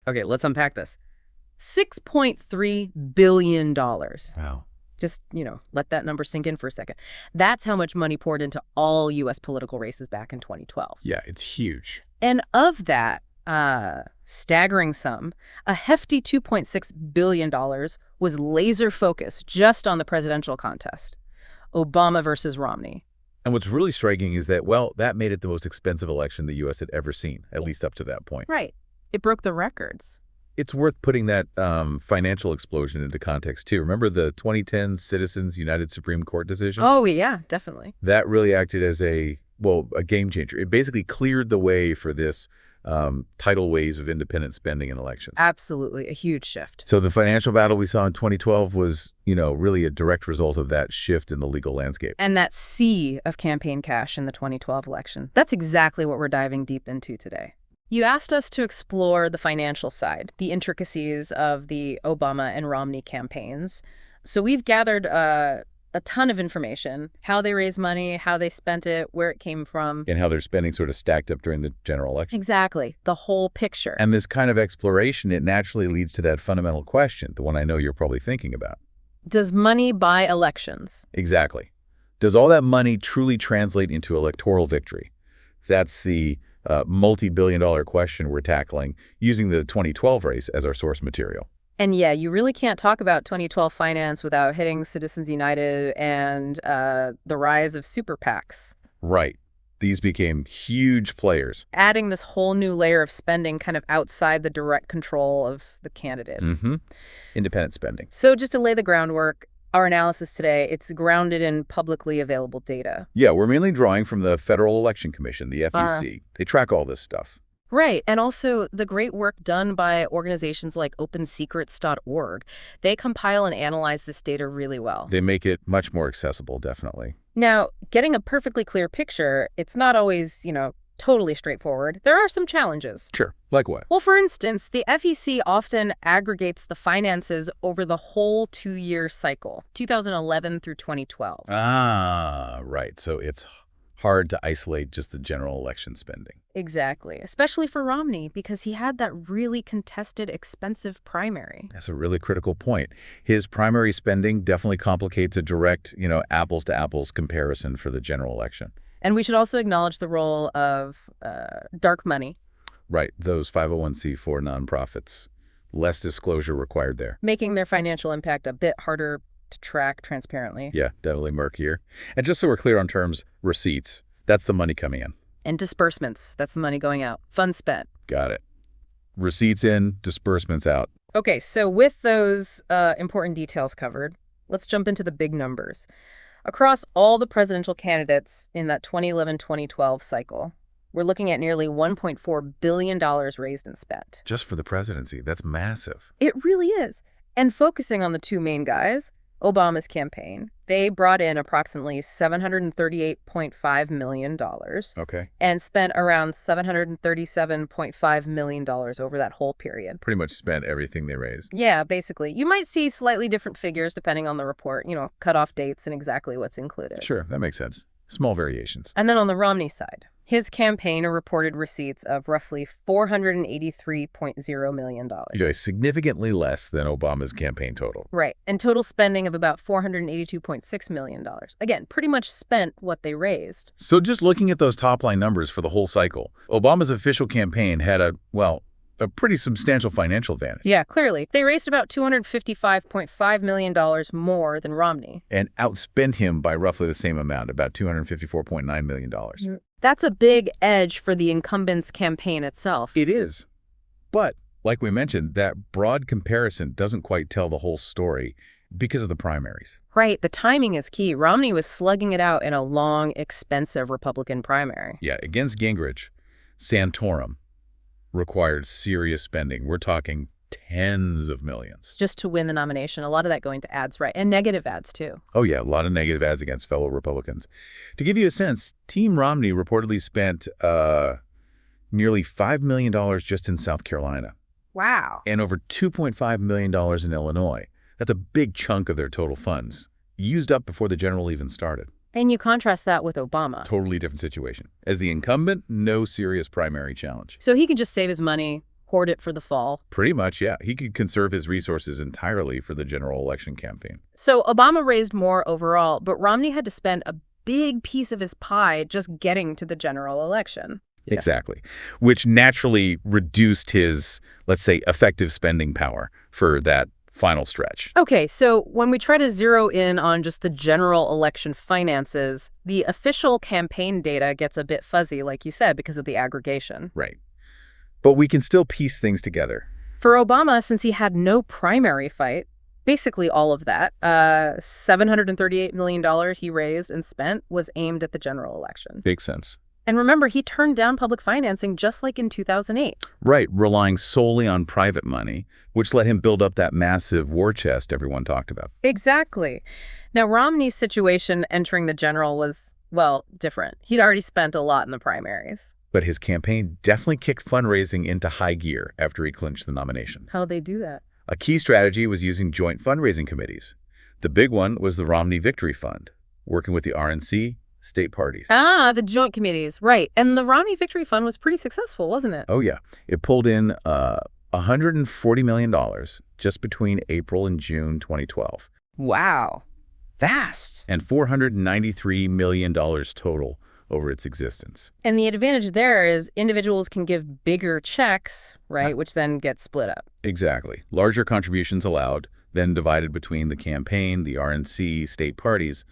Okay, let's unpack this. $6.3 billion. Wow. Just, let that number sink in for a second. That's how much money poured into all U.S. political races back in 2012. Yeah, it's huge. And of that staggering sum, a hefty $2.6 billion was laser focused just on the presidential contest, Obama versus Romney. And what's really striking is that, well, that made it the most expensive election the U.S. had ever seen, at least up to that point. Right. It broke the records. It's worth putting that financial explosion into context, too. Remember the 2010 Citizens United Supreme Court decision? Oh, yeah, definitely. That really acted as a game changer. It basically cleared the way for this tidal waves of independent spending in elections. Absolutely. A huge shift. So the financial battle we saw in 2012 was, really a direct result of that shift in the legal landscape. And that sea of campaign cash in the 2012 election. That's exactly what we're diving deep into today. You asked us to explore the financial side, the intricacies of the Obama and Romney campaigns. So we've gathered a ton of information, how they raised money, how they spent it, where it came from. And how their spending sort of stacked up during the general election. Exactly. The whole picture. And this kind of exploration, it naturally leads to that fundamental question, the one I know you're probably thinking about. Does money buy elections? Exactly. Does all that money truly translate into electoral victory? That's the multi-billion-dollar question we're tackling using the 2012 race as our source material. And yeah, you really can't talk about 2012 finance without hitting Citizens United and the rise of super PACs. Right. These became huge players. Adding this whole new layer of spending kind of outside the direct control of the candidates. Independent spending. So just to lay the groundwork, our analysis today, it's grounded in publicly available data. Yeah, we're mainly drawing from the Federal Election Commission, the FEC. They track all this stuff. Right. And also the great work done by organizations like opensecrets.org. They compile and analyze this data really well. They make it much more accessible, definitely. Now, getting a perfectly clear picture, it's not always, totally straightforward. There are some challenges. Sure. Like what? Well, for instance, the FEC often aggregates the finances over the whole 2-year cycle, 2011 through 2012. Ah, right. So it's hard to isolate just the general election spending. Exactly, especially for Romney, because he had that really contested, expensive primary. That's a really critical point. His primary spending definitely complicates a direct, apples-to-apples comparison for the general election. And we should also acknowledge the role of dark money. Right, those 501c4 nonprofits. Less disclosure required there. Making their financial impact a bit harder to track transparently. Yeah, definitely murkier. And just so we're clear on terms, receipts, that's the money coming in. And disbursements, that's the money going out. Funds spent. Got it. Receipts in, disbursements out. Okay, so with those important details covered, let's jump into the big numbers. Across all the presidential candidates in that 2011-2012 cycle, we're looking at nearly $1.4 billion raised and spent. Just for the presidency, that's massive. It really is. And focusing on the two main guys, Obama's campaign, they brought in approximately $738.5 million. Okay. And spent around $737.5 million over that whole period. Pretty much spent everything they raised. Yeah, basically. You might see slightly different figures depending on the report, cutoff dates and exactly what's included. Sure, that makes sense. Small variations. And then on the Romney side, his campaign reported receipts of roughly $483.0 million. Significantly less than Obama's campaign total. Right. And total spending of about $482.6 million. Again, pretty much spent what they raised. So just looking at those top-line numbers for the whole cycle, Obama's official campaign had a pretty substantial financial advantage. Yeah, clearly. They raised about $255.5 million more than Romney. And outspent him by roughly the same amount, about $254.9 million. That's a big edge for the incumbent's campaign itself. It is. But, like we mentioned, that broad comparison doesn't quite tell the whole story because of the primaries. Right. The timing is key. Romney was slugging it out in a long, expensive Republican primary. Yeah, against Gingrich, Santorum required serious spending. We're talking tens of millions. Just to win the nomination. A lot of that going to ads, right? And negative ads, too. Oh, yeah, a lot of negative ads against fellow Republicans. To give you a sense, Team Romney reportedly spent nearly $5 million just in South Carolina. Wow. And over $2.5 million in Illinois. That's a big chunk of their total funds, used up before the general even started. And you contrast that with Obama. Totally different situation. As the incumbent, no serious primary challenge. So he can just save his money, hoard it for the fall. Pretty much, yeah. He could conserve his resources entirely for the general election campaign. So Obama raised more overall, but Romney had to spend a big piece of his pie just getting to the general election. Yeah. Exactly. Which naturally reduced his, let's say, effective spending power for that final stretch. Okay, so when we try to zero in on just the general election finances, the official campaign data gets a bit fuzzy, like you said, because of the aggregation. Right. But we can still piece things together. For Obama, since he had no primary fight, basically all of that, $738 million he raised and spent was aimed at the general election. Makes sense. And remember, he turned down public financing just like in 2008. Right, relying solely on private money, which let him build up that massive war chest everyone talked about. Exactly. Now, Romney's situation entering the general was, well, different. He'd already spent a lot in the primaries. But his campaign definitely kicked fundraising into high gear after he clinched the nomination. How'd they do that? A key strategy was using joint fundraising committees. The big one was the Romney Victory Fund, working with the RNC, state parties. Ah, the joint committees, right. And the Romney Victory Fund was pretty successful, wasn't it? Oh, yeah. It pulled in $140 million just between April and June 2012. Wow. Vast. And $493 million total over its existence. And the advantage there is individuals can give bigger checks, right, which then get split up. Exactly. Larger contributions allowed, then divided between the campaign, the RNC, state parties,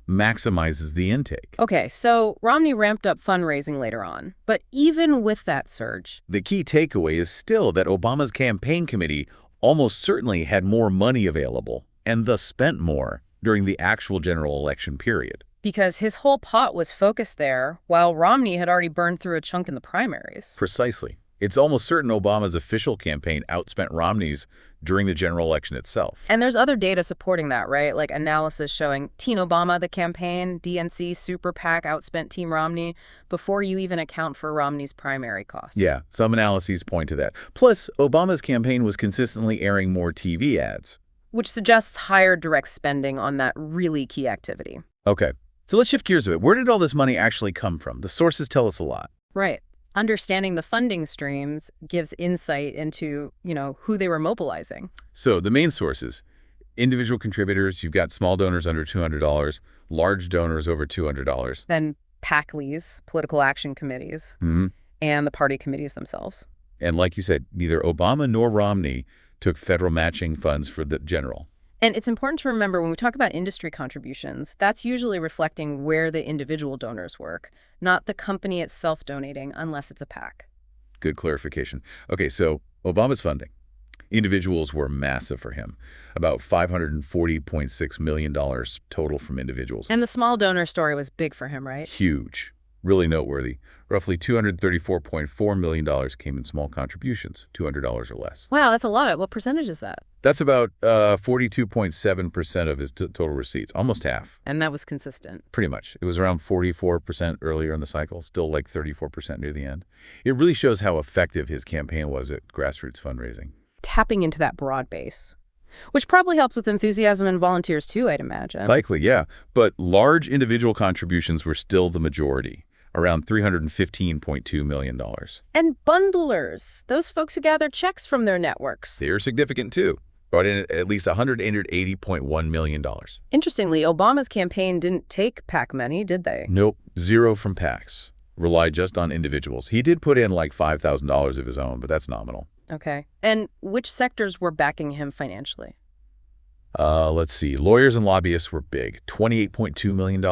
maximizes the intake. Okay, so Romney ramped up fundraising later on. But even with that surge, the key takeaway is still that Obama's campaign committee almost certainly had more money available and thus spent more during the actual general election period. Because his whole pot was focused there, while Romney had already burned through a chunk in the primaries. Precisely. It's almost certain Obama's official campaign outspent Romney's during the general election itself. And there's other data supporting that, right? Like analysis showing Teen Obama, the campaign, DNC, Super PAC outspent Team Romney before you even account for Romney's primary costs. Yeah, some analyses point to that. Plus, Obama's campaign was consistently airing more TV ads, which suggests higher direct spending on that really key activity. Okay, so let's shift gears a bit. Where did all this money actually come from? The sources tell us a lot. Right. Understanding the funding streams gives insight into, who they were mobilizing. So the main sources, individual contributors, you've got small donors under $200, large donors over $200. Then PACLEs, political action committees, and the party committees themselves. And like you said, neither Obama nor Romney took federal matching funds for the general. And it's important to remember when we talk about industry contributions, that's usually reflecting where the individual donors work, not the company itself donating unless it's a PAC. Good clarification. Okay, so Obama's funding. Individuals were massive for him, about $540.6 million total from individuals. And the small donor story was big for him, right? Huge. Really noteworthy. Roughly $234.4 million came in small contributions, $200 or less. Wow, that's a lot. What percentage is that? That's about 42.7% of his total receipts, almost half. And that was consistent. Pretty much. It was around 44% earlier in the cycle, still like 34% near the end. It really shows how effective his campaign was at grassroots fundraising. Tapping into that broad base, which probably helps with enthusiasm and volunteers too, I'd imagine. Likely, yeah. But large individual contributions were still the majority, around $315.2 million. And bundlers, those folks who gather checks from their networks. They're significant too. Brought in at least $180.1 million. Interestingly, Obama's campaign didn't take PAC money, did they? Nope, zero from PACs. Relied just on individuals. He did put in like $5,000 of his own, but that's nominal. Okay. And which sectors were backing him financially? Let's see. Lawyers and lobbyists were big, $28.2 million.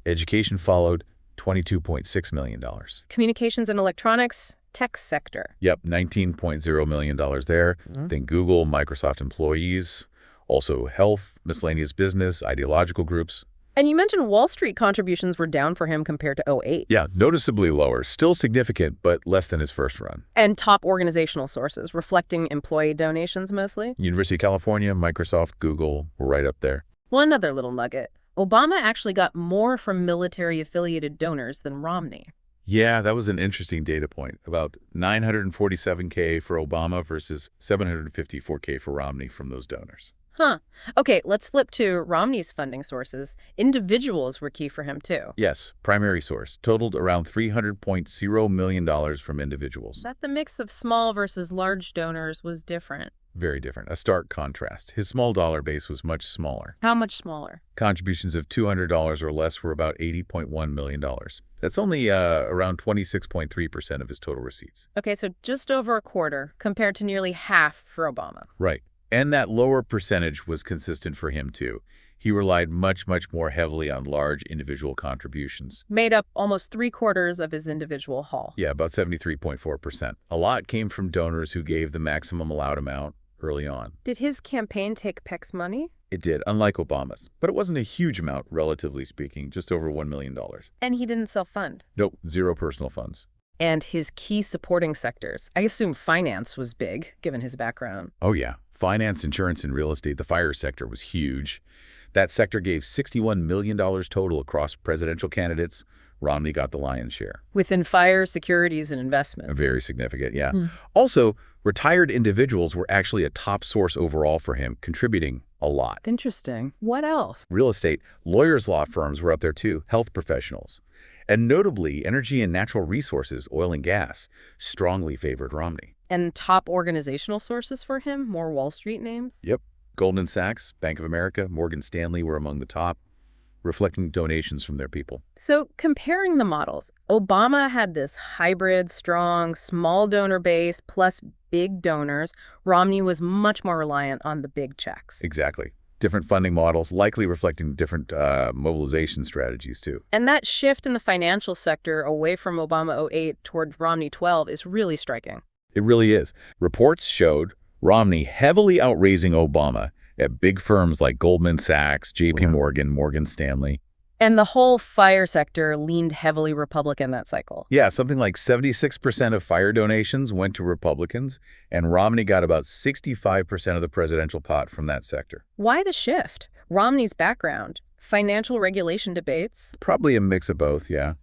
Education followed, $22.6 million. Communications and electronics, tech sector. Yep, $19.0 million there. Then Google, Microsoft employees, also health, miscellaneous business, ideological groups. And you mentioned Wall Street contributions were down for him compared to 2008. Yeah, noticeably lower. Still significant, but less than his first run. And top organizational sources, reflecting employee donations mostly. University of California, Microsoft, Google were right up there. One other little nugget. Obama actually got more from military-affiliated donors than Romney. Yeah, that was an interesting data point. About $947K for Obama versus $754K for Romney from those donors. Huh. Okay, let's flip to Romney's funding sources. Individuals were key for him, too. Yes, primary source totaled around $300.0 million from individuals. That the mix of small versus large donors was different. Very different, a stark contrast. His small dollar base was much smaller. How much smaller? Contributions of $200 or less were about $80.1 million. That's only around 26.3% of his total receipts. Okay, so just over a quarter compared to nearly half for Obama. Right. And that lower percentage was consistent for him, too. He relied much, much more heavily on large individual contributions. Made up almost 3/4 of his individual haul. Yeah, about 73.4%. A lot came from donors who gave the maximum allowed amount early on. Did his campaign take Peck's money? It did, unlike Obama's. But it wasn't a huge amount, relatively speaking, just over $1 million. And he didn't self-fund. Nope, zero personal funds. And his key supporting sectors. I assume finance was big, given his background. Oh, yeah. Finance, insurance, and real estate, the fire sector was huge. That sector gave $61 million total across presidential candidates. Romney got the lion's share. Within fire, securities, and investment. Very significant, yeah. Also, retired individuals were actually a top source overall for him, contributing a lot. Interesting. What else? Real estate, lawyers' law firms were up there too, health professionals. And notably, energy and natural resources, oil and gas, strongly favored Romney. And top organizational sources for him? More Wall Street names? Yep. Goldman Sachs, Bank of America, Morgan Stanley were among the top, reflecting donations from their people. So comparing the models, Obama had this hybrid, strong, small donor base plus big donors. Romney was much more reliant on the big checks. Exactly. Different funding models, likely reflecting different mobilization strategies, too. And that shift in the financial sector away from Obama 08 toward Romney 12 is really striking. It really is. Reports showed Romney heavily outraising Obama at big firms like Goldman Sachs, J.P. Morgan, Morgan Stanley. And the whole fire sector leaned heavily Republican that cycle. Yeah, something like 76% of fire donations went to Republicans, and Romney got about 65% of the presidential pot from that sector. Why the shift? Romney's background, financial regulation debates. Probably a mix of both, yeah.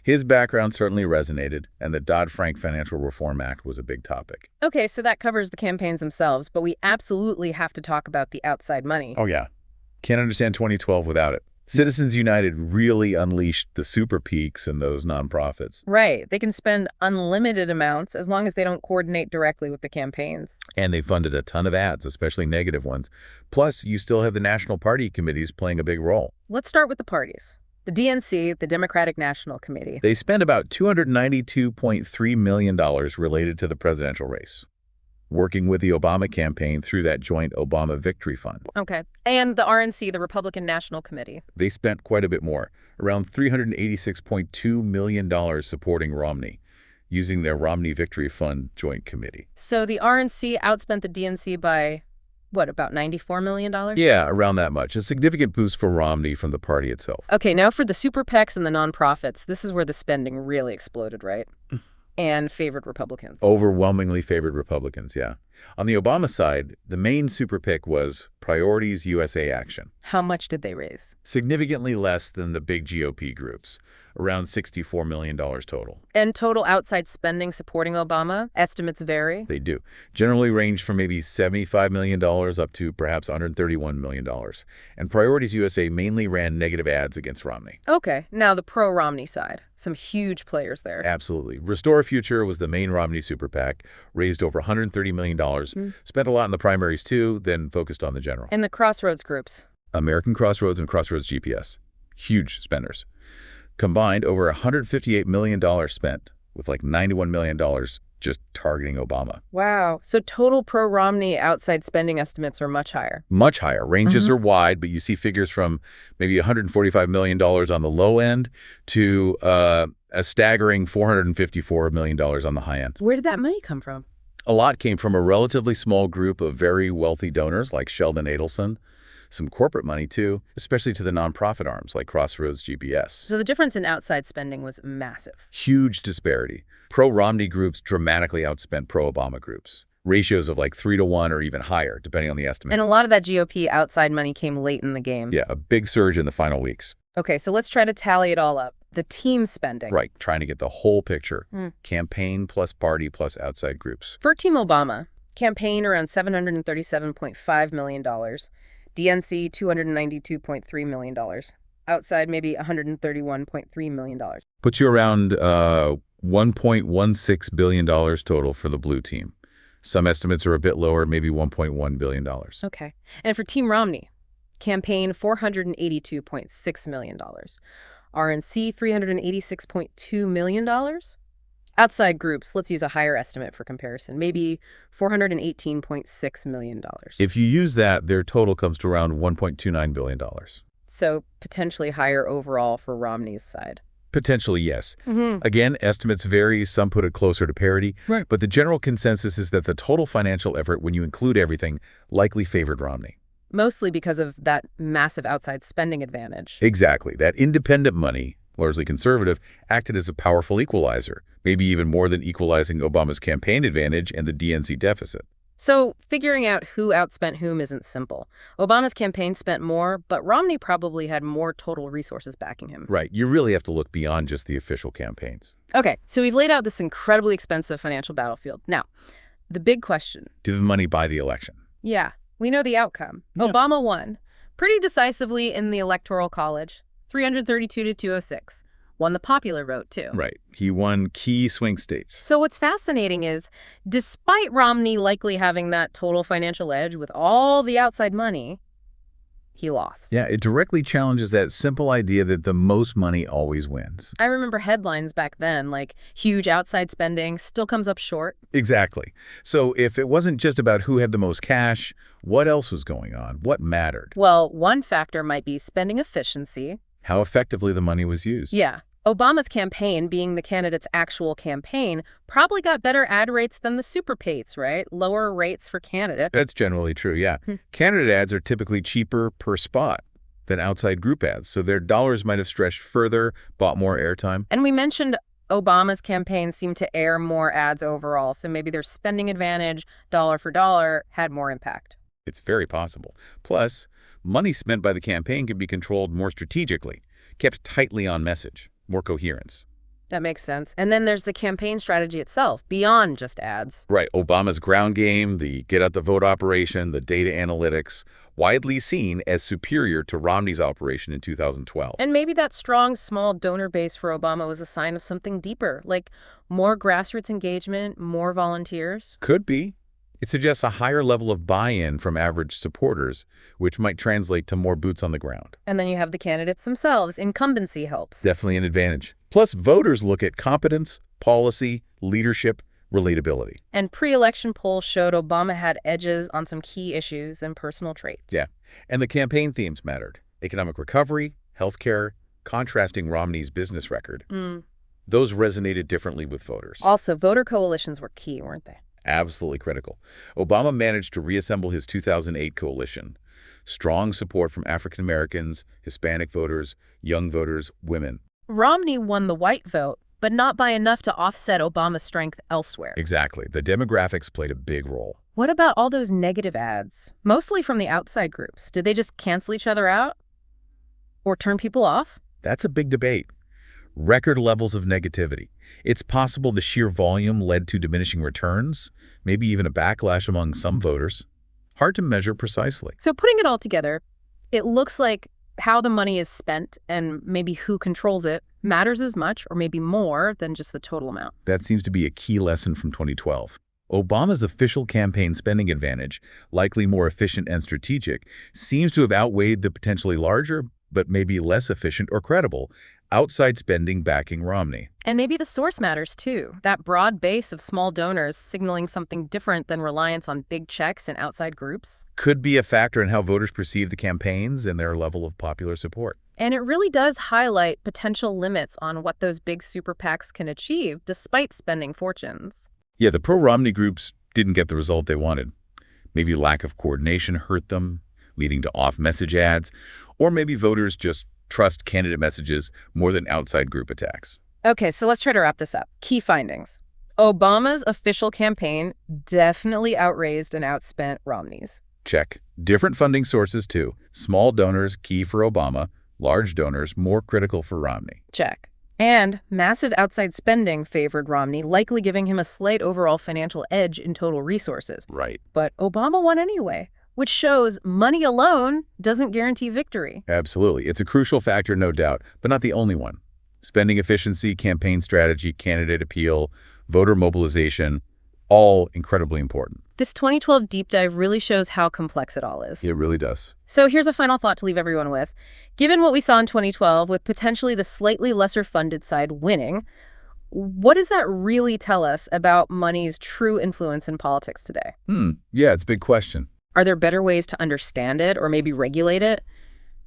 His background certainly resonated, and the Dodd-Frank Financial Reform Act was a big topic. Okay, so that covers the campaigns themselves, but we absolutely have to talk about the outside money. Oh, yeah. Can't understand 2012 without it. Citizens United really unleashed the super peaks and those nonprofits. Right. They can spend unlimited amounts as long as they don't coordinate directly with the campaigns. And they funded a ton of ads, especially negative ones. Plus, you still have the national party committees playing a big role. Let's start with the parties. The DNC, the Democratic National Committee. They spent about $292.3 million related to the presidential race, working with the Obama campaign through that joint Obama Victory Fund. Okay. And the RNC, the Republican National Committee. They spent quite a bit more, around $386.2 million supporting Romney, using their Romney Victory Fund Joint Committee. So the RNC outspent the DNC by, what, about $94 million? Yeah, around that much. A significant boost for Romney from the party itself. Okay, now for the super PACs and the nonprofits, this is where the spending really exploded, right? And favored Republicans. Overwhelmingly favored Republicans, yeah. On the Obama side, the main super PAC was Priorities USA Action. How much did they raise? Significantly less than the big GOP groups, around $64 million total. And total outside spending supporting Obama? Estimates vary? They do. Generally range from maybe $75 million up to perhaps $131 million. And Priorities USA mainly ran negative ads against Romney. Okay, now the pro-Romney side. Some huge players there. Absolutely. Restore Future was the main Romney super PAC, raised over $130 million, spent a lot in the primaries too, then focused on the general. And the Crossroads groups? American Crossroads and Crossroads GPS. Huge spenders. Combined, over $158 million spent, with like $91 million just targeting Obama. Wow. So total pro-Romney outside spending estimates are much higher. Much higher. Ranges are wide, but you see figures from maybe $145 million on the low end to a staggering $454 million on the high end. Where did that money come from? A lot came from a relatively small group of very wealthy donors like Sheldon Adelson, some corporate money too, especially to the nonprofit arms like Crossroads GPS. So the difference in outside spending was massive. Huge disparity. Pro-Romney groups dramatically outspent pro-Obama groups. Ratios of like 3 to 1 or even higher, depending on the estimate. And a lot of that GOP outside money came late in the game. Yeah, a big surge in the final weeks. Okay, so let's try to tally it all up. The team spending. Right, trying to get the whole picture. Campaign plus party plus outside groups. For Team Obama, Campaign around $737.5 million. DNC $292.3 million. Outside maybe $131.3 million. Puts you around $1.16 billion total for the blue team. Some estimates are a bit lower, maybe $1.1 billion. Okay. And for Team Romney, campaign $482.6 million. RNC $386.2 million. Outside groups, let's use a higher estimate for comparison, maybe $418.6 million. If you use that, their total comes to around $1.29 billion. So potentially higher overall for Romney's side. Potentially, yes. Again, estimates vary. Some put it closer to parity. Right. But the general consensus is that the total financial effort, when you include everything, likely favored Romney. Mostly because of that massive outside spending advantage. Exactly. That independent money, largely conservative, acted as a powerful equalizer, maybe even more than equalizing Obama's campaign advantage and the DNC deficit. So figuring out who outspent whom isn't simple. Obama's campaign spent more, but Romney probably had more total resources backing him. Right. You really have to look beyond just the official campaigns. Okay, so we've laid out this incredibly expensive financial battlefield. Now, the big question. Did the money buy the election? Yeah, we know the outcome. Yeah. Obama won pretty decisively in the Electoral College, 332 to 206. Won the popular vote, too. Right. He won key swing states. So what's fascinating is, despite Romney likely having that total financial edge with all the outside money, he lost. Yeah, it directly challenges that simple idea that the most money always wins. I remember headlines back then, like huge outside spending still comes up short. Exactly. So if it wasn't just about who had the most cash, what else was going on? What mattered? Well, one factor might be spending efficiency. How effectively the money was used. Yeah. Obama's campaign, being the candidate's actual campaign, probably got better ad rates than the super PACs, right? Lower rates for candidates. That's generally true, yeah. Candidate ads are typically cheaper per spot than outside group ads, so their dollars might have stretched further, bought more airtime. And we mentioned Obama's campaign seemed to air more ads overall, so maybe their spending advantage, dollar for dollar, had more impact. It's very possible. Plus, money spent by the campaign can be controlled more strategically, kept tightly on message. More coherence. That makes sense. And then there's the campaign strategy itself, beyond just ads. Right. Obama's ground game, the get-out-the-vote operation, the data analytics, widely seen as superior to Romney's operation in 2012. And maybe that strong, small donor base for Obama was a sign of something deeper, like more grassroots engagement, more volunteers. Could be. It suggests a higher level of buy-in from average supporters, which might translate to more boots on the ground. And then you have the candidates themselves. Incumbency helps. Definitely an advantage. Plus, voters look at competence, policy, leadership, relatability. And pre-election polls showed Obama had edges on some key issues and personal traits. Yeah. And the campaign themes mattered. Economic recovery, healthcare, contrasting Romney's business record. Those resonated differently with voters. Also, voter coalitions were key, weren't they? Absolutely critical. Obama managed to reassemble his 2008 coalition. Strong support from African Americans, Hispanic voters, young voters, women. Romney won the white vote, but not by enough to offset Obama's strength elsewhere. Exactly. The demographics played a big role. What about all those negative ads? Mostly from the outside groups. Did they just cancel each other out? Or turn people off? That's a big debate. Record levels of negativity. It's possible the sheer volume led to diminishing returns, maybe even a backlash among some voters. Hard to measure precisely. So putting it all together, it looks like how the money is spent and maybe who controls it matters as much or maybe more than just the total amount. That seems to be a key lesson from 2012. Obama's official campaign spending advantage, likely more efficient and strategic, seems to have outweighed the potentially larger, but maybe less efficient or credible, outside spending backing Romney. And maybe the source matters too. That broad base of small donors signaling something different than reliance on big checks and outside groups. Could be a factor in how voters perceive the campaigns and their level of popular support. And it really does highlight potential limits on what those big super PACs can achieve despite spending fortunes. Yeah, the pro-Romney groups didn't get the result they wanted. Maybe lack of coordination hurt them, leading to off-message ads, or maybe voters just trust candidate messages more than outside group attacks. Okay, so let's try to wrap this up. Key findings. Obama's official campaign definitely outraised and outspent Romney's. Check. Different funding sources too. Small donors key for Obama, large donors more critical for Romney. Check. And massive outside spending favored Romney, likely giving him a slight overall financial edge in total resources. Right. But Obama won anyway, which shows money alone doesn't guarantee victory. Absolutely. It's a crucial factor, no doubt, but not the only one. Spending efficiency, campaign strategy, candidate appeal, voter mobilization, all incredibly important. This 2012 deep dive really shows how complex it all is. It really does. So here's a final thought to leave everyone with. Given what we saw in 2012, with potentially the slightly lesser funded side winning, what does that really tell us about money's true influence in politics today? Yeah, it's a big question. Are there better ways to understand it or maybe regulate it?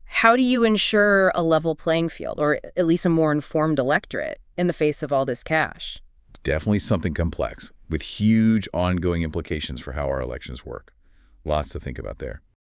How do you ensure a level playing field, or at least a more informed electorate, in the face of all this cash? Definitely something complex, with huge ongoing implications for how our elections work. Lots to think about there.